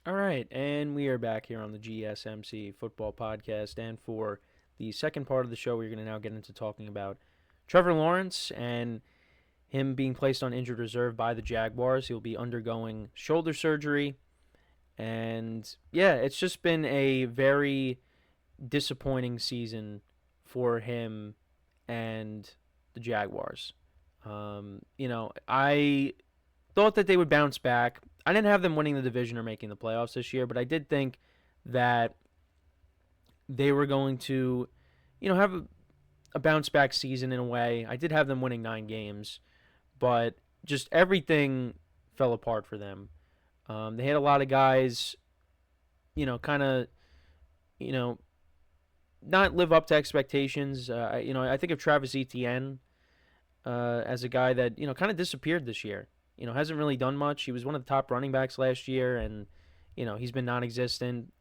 All right, and we are back here on the GSMC football podcast. And for the second part of the show, we're going to now get into talking about Trevor Lawrence and him being placed on injured reserve by the Jaguars. He'll be undergoing shoulder surgery. And yeah, it's just been a very disappointing season for him and the Jaguars. I thought that they would bounce back. I didn't have them winning the division or making the playoffs this year, but I did think that they were going to, have a bounce back season in a way. I did have them winning 9 games, but just everything fell apart for them. They had a lot of guys, kind of, you know, not live up to expectations. I think of Travis Etienne as a guy that kind of disappeared this year. Hasn't really done much. He was one of the top running backs last year, and he's been non-existent.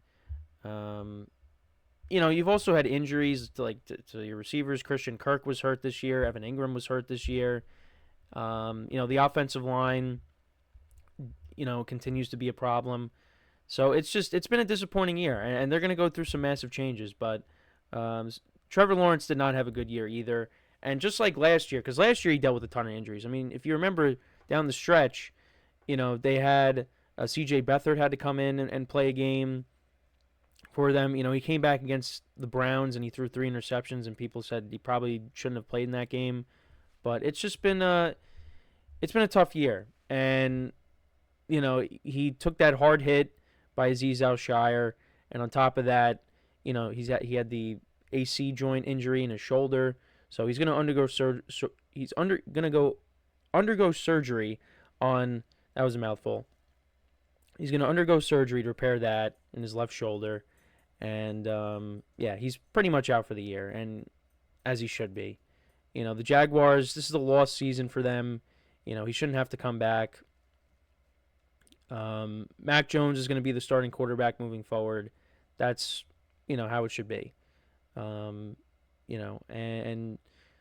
You've also had injuries to your receivers. Christian Kirk was hurt this year. Evan Ingram was hurt this year. The offensive line, continues to be a problem. So it's been a disappointing year, and they're going to go through some massive changes. But Trevor Lawrence did not have a good year either. And just like last year, because last year he dealt with a ton of injuries. I mean, if you remember down the stretch, they had C.J. Beathard had to come in and play a game for them. He came back against the Browns and he threw 3 interceptions, and people said he probably shouldn't have played in that game. But it's just been it's been a tough year, and he took that hard hit by Azeez Al-Shire, and on top of that, he had the AC joint injury in his shoulder, so he's going to undergo surgery on, that was a mouthful. He's going to undergo surgery to repair that in his left shoulder, and he's pretty much out for the year, and as he should be. The Jaguars, this is a lost season for them. He shouldn't have to come back. Mac Jones is going to be the starting quarterback moving forward. That's how it should be. And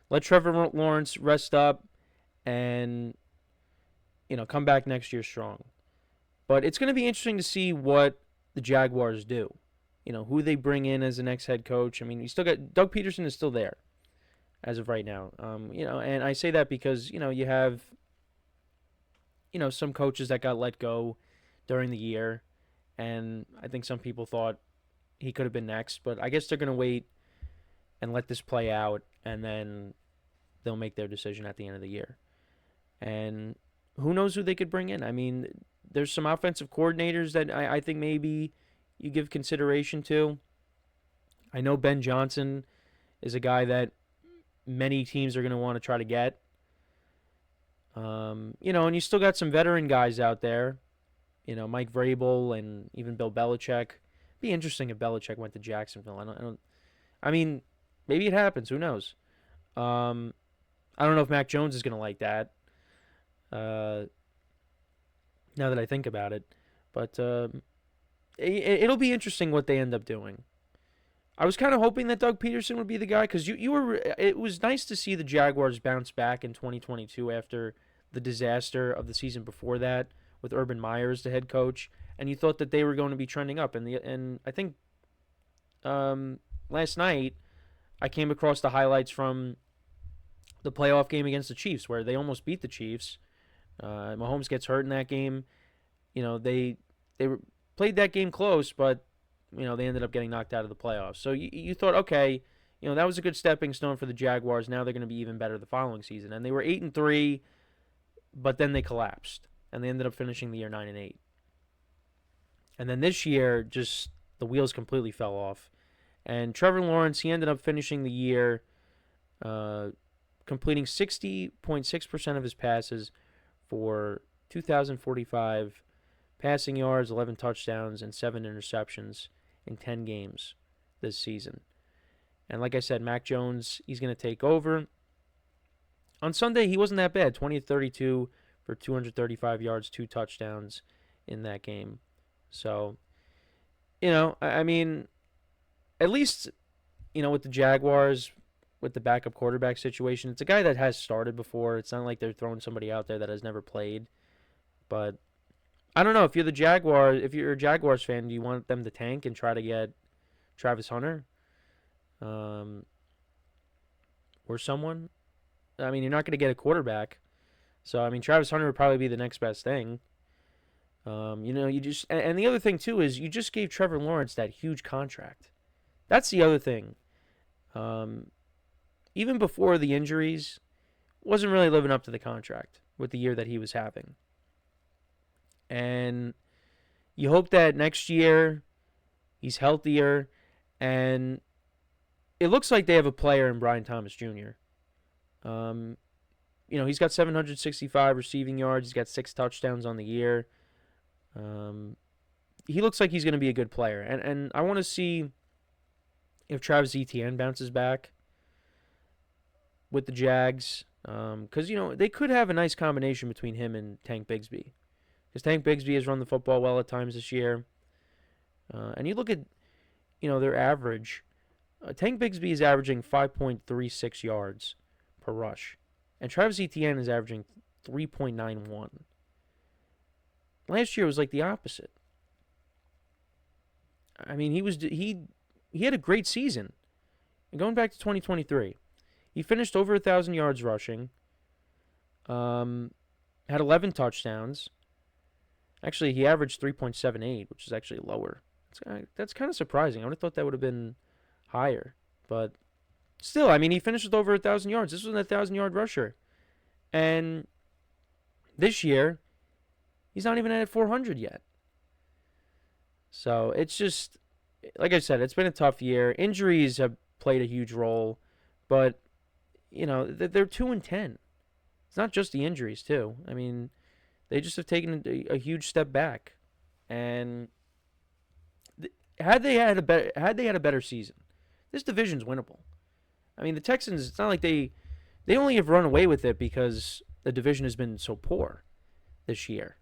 let Trevor Lawrence rest up and come back next year strong. But it's going to be interesting to see what the Jaguars do. Who they bring in as the next head coach. I mean, you still got Doug Peterson is still there as of right now. And I say that because you have some coaches that got let go during the year, and I think some people thought he could have been next, but I guess they're going to wait and let this play out, and then they'll make their decision at the end of the year. And who knows who they could bring in? I mean, there's some offensive coordinators that I think maybe you give consideration to. I know Ben Johnson is a guy that many teams are going to want to try to get. And you still got some veteran guys out there. Mike Vrabel and even Bill Belichick. It'd be interesting if Belichick went to Jacksonville. I mean, maybe it happens. Who knows? I don't know if Mac Jones is going to like that. Now that I think about it, but it'll be interesting what they end up doing. I was kind of hoping that Doug Peterson would be the guy, because it was nice to see the Jaguars bounce back in 2022 after the disaster of the season before that with Urban Meyer as the head coach, and you thought that they were going to be trending up. And I think last night I came across the highlights from the playoff game against the Chiefs where they almost beat the Chiefs. Mahomes gets hurt in that game. They played that game close, but they ended up getting knocked out of the playoffs. So you thought, okay, that was a good stepping stone for the Jaguars. Now they're going to be even better the following season. And they were 8-3, but then they collapsed, and they ended up finishing the year 9-8. And then this year, just the wheels completely fell off. And Trevor Lawrence, he ended up finishing the year completing 60.6% of his passes for 2,045 passing yards, 11 touchdowns, and 7 interceptions in 10 games this season. And like I said, Mac Jones, he's going to take over. On Sunday, he wasn't that bad. 20-32 for 235 yards, 2 touchdowns in that game. So, I mean, at least, with the Jaguars, with the backup quarterback situation, it's a guy that has started before. It's not like they're throwing somebody out there that has never played. But I don't know if you're the Jaguars. If you're a Jaguars fan, do you want them to tank and try to get Travis Hunter, um, or someone? I mean, you're not going to get a quarterback, so I mean, Travis Hunter would probably be the next best thing. You just and the other thing too is you just gave Trevor Lawrence that huge contract. That's the other thing. Um, Even before the injuries, wasn't really living up to the contract with the year that he was having. And you hope that next year he's healthier, and it looks like they have a player in Brian Thomas Jr. Um, he's got 765 receiving yards. He's got 6 touchdowns on the year. Um, he looks like he's going to be a good player, and I want to see if Travis Etienne bounces back with the Jags, because they could have a nice combination between him and Tank Bigsby, because Tank Bigsby has run the football well at times this year, and you look at their average. Tank Bigsby is averaging 5.36 yards per rush, and Travis Etienne is averaging 3.91. Last year was like the opposite. I mean, he had a great season. And going back to 2023, he finished over 1,000 yards rushing. Had 11 touchdowns. Actually, he averaged 3.78, which is actually lower. That's kind of surprising. I would have thought that would have been higher, but still, I mean, he finished with over 1,000 yards. This was an 1,000-yard rusher, and this year, he's not even at 400 yet. So it's just, like I said, it's been a tough year. Injuries have played a huge role, but they're 2-10. It's not just the injuries too. I mean, they just have taken a huge step back, and had they had a better season, this division's winnable. I mean, the Texans, it's not like they only have run away with it because the division has been so poor this year.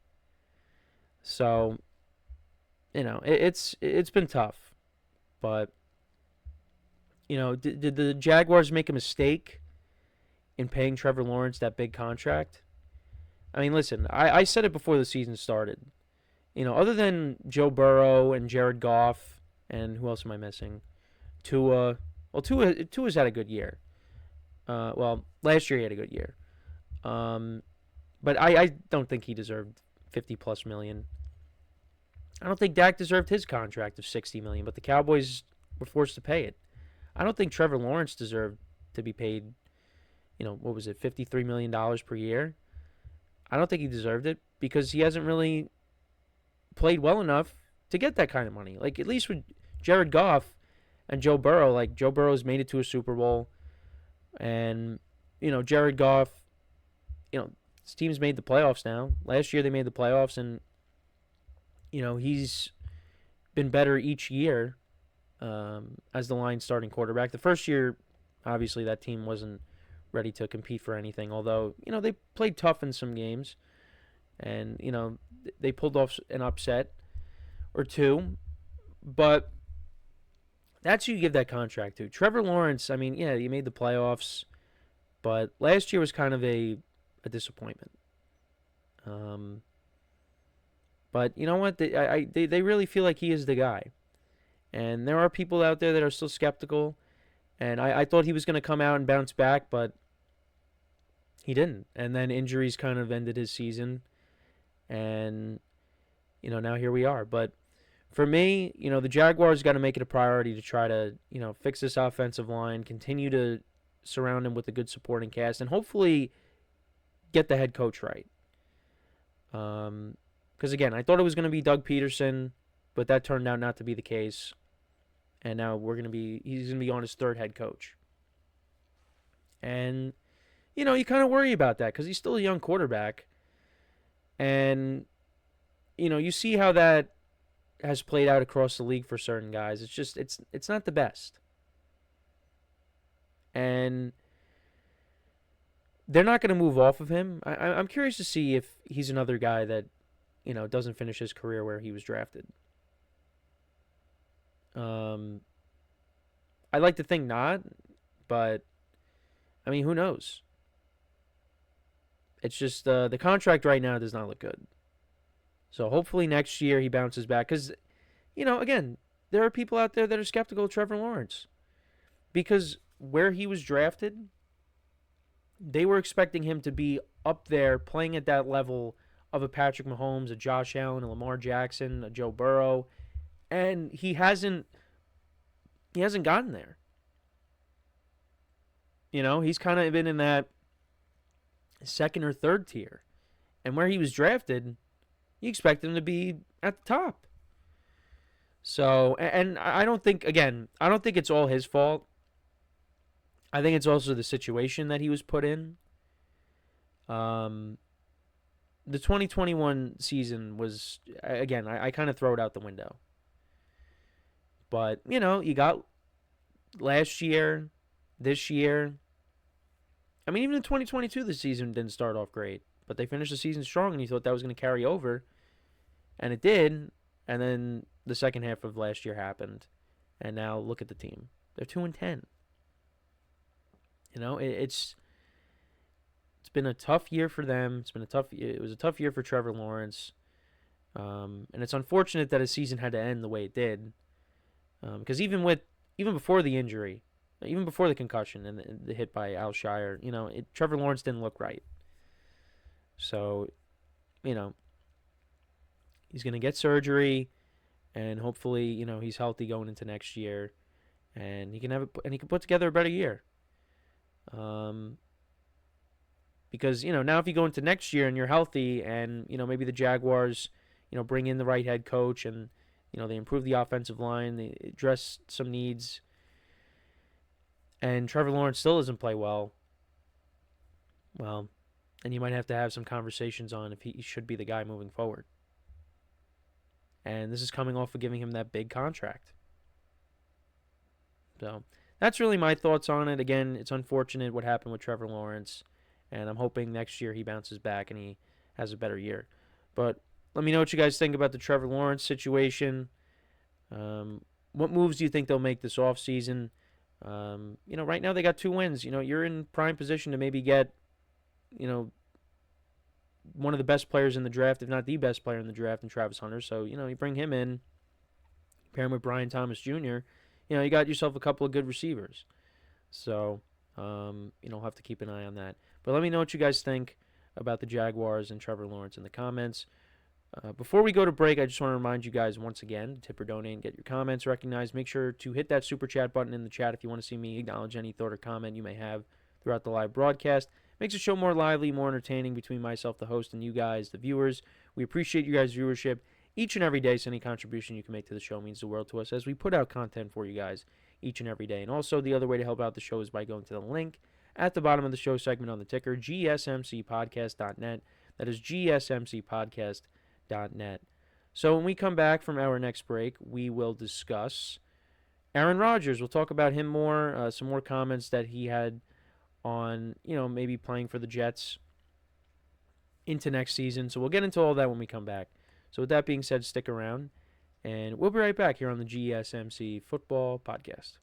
So, it's been tough, but did the Jaguars make a mistake in paying Trevor Lawrence that big contract? I mean, listen, I said it before the season started. Other than Joe Burrow and Jared Goff, and who else am I missing? Tua. Well, Tua's had a good year. Last year he had a good year. But I don't think he deserved 50+ million. I don't think Dak deserved his contract of 60 million, but the Cowboys were forced to pay it. I don't think Trevor Lawrence deserved to be paid, what was it, $53 million per year? I don't think he deserved it because he hasn't really played well enough to get that kind of money. Like, at least with Jared Goff and Joe Burrow, like, Joe Burrow's made it to a Super Bowl, and, Jared Goff, his team's made the playoffs now. Last year they made the playoffs, and, he's been better each year as the Lions starting quarterback. The first year, obviously, that team wasn't ready to compete for anything, although, they played tough in some games, and, they pulled off an upset or two, but that's who you give that contract to. Trevor Lawrence, I mean, yeah, he made the playoffs, but last year was kind of a disappointment. But you know what? They really feel like he is the guy. And there are people out there that are still skeptical. And I thought he was going to come out and bounce back, but he didn't. And then injuries kind of ended his season. And, now here we are. But for me, the Jaguars got to make it a priority to try to, fix this offensive line, continue to surround him with a good supporting cast, and hopefully get the head coach right. Because, again, I thought it was going to be Doug Peterson, but that turned out not to be the case. And now he's going to be on his third head coach. And, you kind of worry about that because he's still a young quarterback. And, you see how that has played out across the league for certain guys. It's just, it's not the best. And they're not going to move off of him. I'm curious to see if he's another guy that, doesn't finish his career where he was drafted. I'd like to think not, but, I mean, who knows? It's just the contract right now does not look good. So hopefully next year he bounces back. Because, again, there are people out there that are skeptical of Trevor Lawrence. Because where he was drafted, they were expecting him to be up there playing at that level of a Patrick Mahomes, a Josh Allen, a Lamar Jackson, a Joe Burrow, and he hasn't gotten there. He's kind of been in that second or third tier. And where he was drafted, you expect him to be at the top. So, and I don't think, again, I don't think it's all his fault. I think it's also the situation that he was put in. The 2021 season was, again, I kind of throw it out the window. But, you got last year, this year. I mean, even in 2022, the season didn't start off great. But they finished the season strong, and you thought that was going to carry over. And it did. And then the second half of last year happened. And now look at the team. They're 2-10. It's been a tough year for them. It was a tough year for Trevor Lawrence. And it's unfortunate that his season had to end the way it did. Because even before the injury, even before the concussion and the hit by Al Shire, Trevor Lawrence didn't look right. So, he's going to get surgery, and hopefully, he's healthy going into next year, and he can put together a better year. Because now if you go into next year and you're healthy, and maybe the Jaguars, bring in the right head coach, and they improve the offensive line, they address some needs, and Trevor Lawrence still doesn't play well. Well, then you might have to have some conversations on if he should be the guy moving forward. And this is coming off of giving him that big contract. So that's really my thoughts on it. Again, it's unfortunate what happened with Trevor Lawrence, and I'm hoping next year he bounces back and he has a better year. But let me know what you guys think about the Trevor Lawrence situation. What moves do you think they'll make this offseason? Right now they got 2 wins. You're in prime position to maybe get, one of the best players in the draft, if not the best player in the draft, in Travis Hunter. So, you bring him in, pair him with Brian Thomas Jr., you got yourself a couple of good receivers. So, have to keep an eye on that. But let me know what you guys think about the Jaguars and Trevor Lawrence in the comments. Before we go to break, I just want to remind you guys once again, tip or donate and get your comments recognized. Make sure to hit that super chat button in the chat if you want to see me acknowledge any thought or comment you may have throughout the live broadcast. Makes the show more lively, more entertaining between myself, the host, and you guys, the viewers. We appreciate you guys' viewership each and every day, so any contribution you can make to the show means the world to us as we put out content for you guys each and every day. And also, the other way to help out the show is by going to the link at the bottom of the show segment on the ticker, GSMCPodcast.net. That is GSMCPodcast.net. So when we come back from our next break, we will discuss Aaron Rodgers. We'll talk about him more, some more comments that he had on, maybe playing for the Jets into next season. So we'll get into all that when we come back. So with that being said, stick around, and we'll be right back here on the GSMC Football Podcast.